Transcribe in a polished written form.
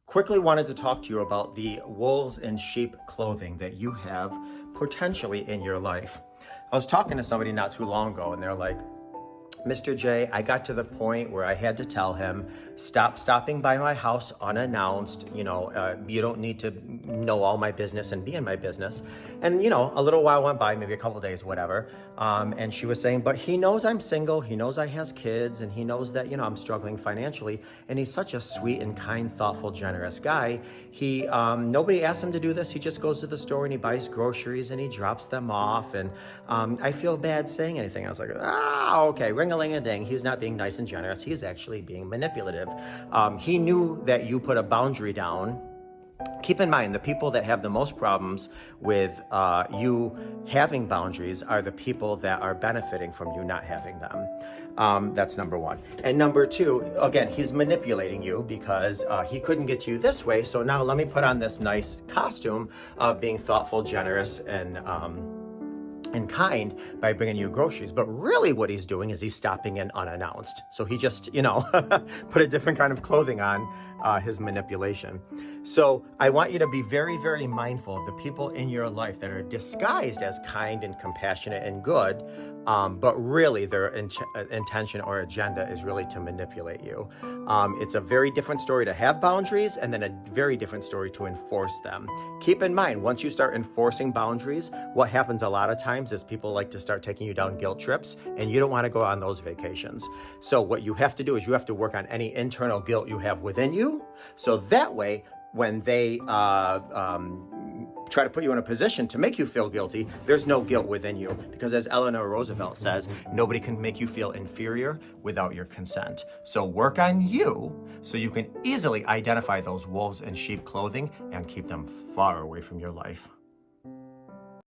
Quickly wanted to talk to you about the wolves in sheep clothing that you have potentially in your life. I was talking to somebody not too long ago, and they're like, Mr. J, I got to the point where I had to tell him, stop stopping by my house unannounced. You don't need to know all my business and be in my business. And, a little while went by, maybe a couple days, whatever. And she was saying, but he knows I'm single. He knows I has kids, and he knows that, I'm struggling financially. And he's such a sweet and kind, thoughtful, generous guy. Nobody asked him to do this. He just goes to the store and he buys groceries and he drops them off. And I feel bad saying anything. I was like, okay, ring-a-ling-a-ding. He's not being nice and generous. He's actually being manipulative. He knew that you put a boundary down. Keep in mind, the people that have the most problems with you having boundaries are the people that are benefiting from you not having them. That's number one. And number two, again, he's manipulating you because he couldn't get you this way. So now let me put on this nice costume of being thoughtful, generous, and kind by bringing you groceries. But really what he's doing is he's stopping in unannounced. So he just, put a different kind of clothing on his manipulation. So I want you to be very, very mindful of the people in your life that are disguised as kind and compassionate and good, but really their intention or agenda is really to manipulate you. It's a very different story to have boundaries and then a very different story to enforce them. Keep in mind, once you start enforcing boundaries, what happens a lot of times is people like to start taking you down guilt trips, and you don't want to go on those vacations. So what you have to do is you have to work on any internal guilt you have within you. So that way, when they try to put you in a position to make you feel guilty, there's no guilt within you. Because as Eleanor Roosevelt says, nobody can make you feel inferior without your consent. So work on you so you can easily identify those wolves in sheep clothing and keep them far away from your life.